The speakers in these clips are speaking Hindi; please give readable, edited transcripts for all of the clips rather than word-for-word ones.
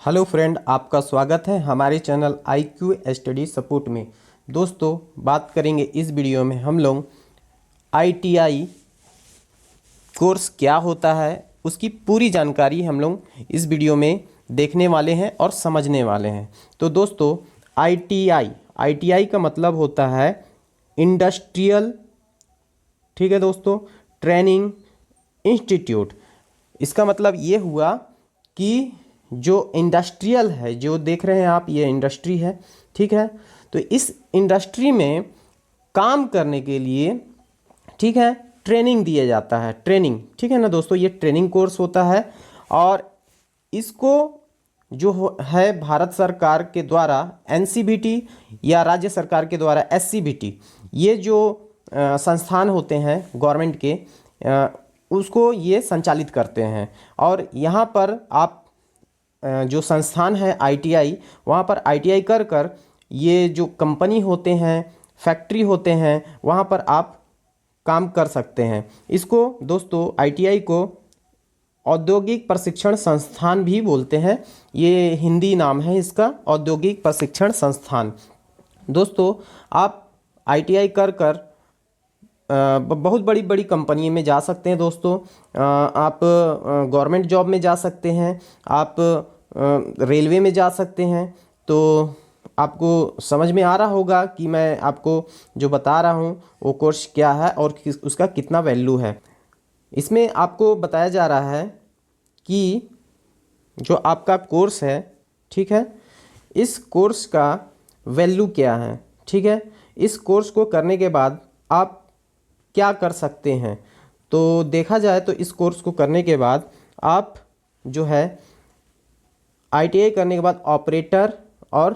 हेलो फ्रेंड, आपका स्वागत है हमारे चैनल IQ स्टडी सपोर्ट में। दोस्तों, बात करेंगे इस वीडियो में हम लोग ITI कोर्स क्या होता है, उसकी पूरी जानकारी हम लोग इस वीडियो में देखने वाले हैं और समझने वाले हैं। तो दोस्तों, ITI का मतलब होता है इंडस्ट्रियल, ठीक है दोस्तों, ट्रेनिंग इंस्टीट्यूट। इसका मतलब ये हुआ कि जो इंडस्ट्रियल है, जो देख रहे हैं आप, ये इंडस्ट्री है, ठीक है। तो इस इंडस्ट्री में काम करने के लिए, ठीक है, ट्रेनिंग दिया जाता है। ट्रेनिंग, ठीक है ना दोस्तों, ये ट्रेनिंग कोर्स होता है और इसको जो है भारत सरकार के द्वारा NCVT या राज्य सरकार के द्वारा SCVT, ये जो संस्थान होते हैं गवर्नमेंट के, उसको ये संचालित करते हैं। और यहाँ पर आप जो संस्थान है ITI, वहाँ पर ITI कर ये जो कंपनी होते हैं, फैक्ट्री होते हैं, वहाँ पर आप काम कर सकते हैं। इसको दोस्तों, ITI को औद्योगिक प्रशिक्षण संस्थान भी बोलते हैं। ये हिंदी नाम है इसका, औद्योगिक प्रशिक्षण संस्थान। दोस्तों, आप ITI कर बहुत बड़ी बड़ी कंपनी में जा सकते हैं। दोस्तों, आप गवर्नमेंट जॉब में जा सकते हैं, आप रेलवे में जा सकते हैं। तो आपको समझ में आ रहा होगा कि मैं आपको जो बता रहा हूँ वो कोर्स क्या है और उसका कितना वैल्यू है। इसमें आपको बताया जा रहा है कि जो आपका कोर्स है, ठीक है, इस कोर्स का वैल्यू क्या है, ठीक है। इस कोर्स को करने के बाद आप क्या कर सकते हैं। तो देखा जाए तो इस कोर्स को करने के बाद आप जो है ITI करने के बाद ऑपरेटर और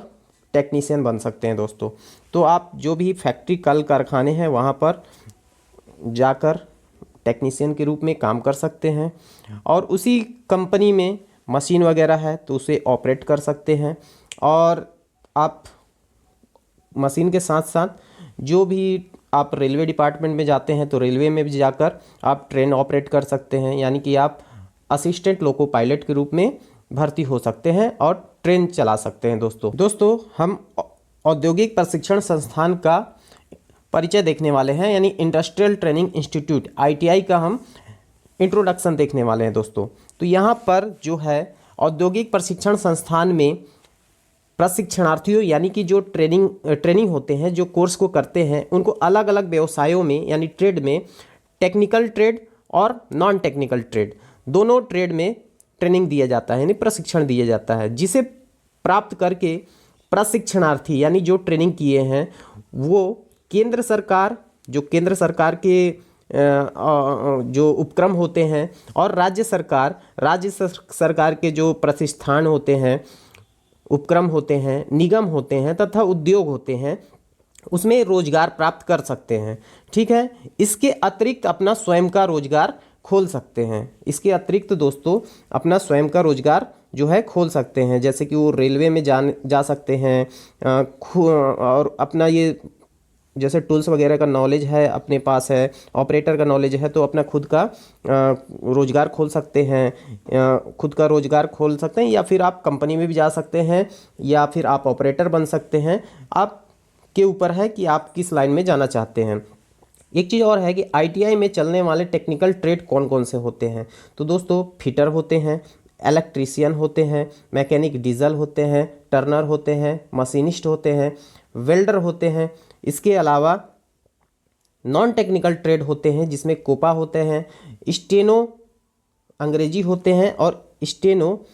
टेक्नीशियन बन सकते हैं दोस्तों। तो आप जो भी फैक्ट्री, कल कारखाने हैं, वहाँ पर जाकर टेक्नीशियन के रूप में काम कर सकते हैं और उसी कंपनी में मशीन वगैरह है तो उसे ऑपरेट कर सकते हैं। और आप मशीन के साथ साथ जो भी आप रेलवे डिपार्टमेंट में जाते हैं तो रेलवे में भी जाकर आप ट्रेन ऑपरेट कर सकते हैं, यानी कि आप असिस्टेंट लोको पायलट के रूप में भर्ती हो सकते हैं और ट्रेन चला सकते हैं। दोस्तों, हम औद्योगिक प्रशिक्षण संस्थान का परिचय देखने वाले हैं, यानी इंडस्ट्रियल ट्रेनिंग इंस्टीट्यूट ITI का हम इंट्रोडक्शन देखने वाले हैं दोस्तों। तो यहाँ पर जो है औद्योगिक प्रशिक्षण संस्थान में प्रशिक्षणार्थियों, यानी कि जो ट्रेनिंग होते हैं, जो कोर्स को करते हैं, उनको अलग अलग व्यवसायों में, यानी ट्रेड में, टेक्निकल ट्रेड और नॉन टेक्निकल ट्रेड, दोनों ट्रेड में ट्रेनिंग दिया जाता है, यानी प्रशिक्षण दिया जाता है, जिसे प्राप्त करके प्रशिक्षणार्थी, यानी जो ट्रेनिंग किए हैं, वो केंद्र सरकार के जो उपक्रम होते हैं और राज्य सरकार के जो प्रतिष्ठान होते हैं, उपक्रम होते हैं, निगम होते हैं तथा उद्योग होते हैं, उसमें रोजगार प्राप्त कर सकते हैं, ठीक है। इसके अतिरिक्त अपना स्वयं का रोजगार खोल सकते हैं। इसके अतिरिक्त दोस्तों अपना स्वयं का रोजगार जो है खोल सकते हैं, जैसे कि वो रेलवे में जा सकते हैं और अपना ये जैसे टूल्स वगैरह का नॉलेज है, अपने पास है, ऑपरेटर का नॉलेज है, तो अपना खुद का रोजगार खोल सकते हैं, या फिर आप कंपनी में भी जा सकते हैं, या फिर आप ऑपरेटर बन सकते हैं। आपके ऊपर है कि आप किस लाइन में जाना चाहते हैं। एक चीज़ और है कि ITI में चलने वाले टेक्निकल ट्रेड कौन कौन से होते हैं। तो दोस्तों, फिटर होते हैं, इलेक्ट्रीशियन होते हैं, मैकेनिक डीजल होते हैं, टर्नर होते हैं, मशीनिस्ट होते हैं, वेल्डर होते हैं। इसके अलावा नॉन टेक्निकल ट्रेड होते हैं, जिसमें कोपा होते हैं, स्टेनो अंग्रेजी होते हैं और स्टेनो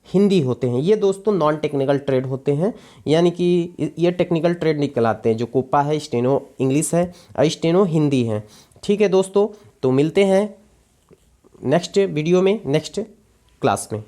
हिंदी होते हैं। ये दोस्तों नॉन टेक्निकल ट्रेड होते हैं, यानी कि ये टेक्निकल ट्रेड निकलाते हैं। जो कोपा है, स्टेनो इंग्लिश है और स्टेनो हिंदी है, ठीक है दोस्तों। तो मिलते हैं नेक्स्ट वीडियो में, नेक्स्ट क्लास में।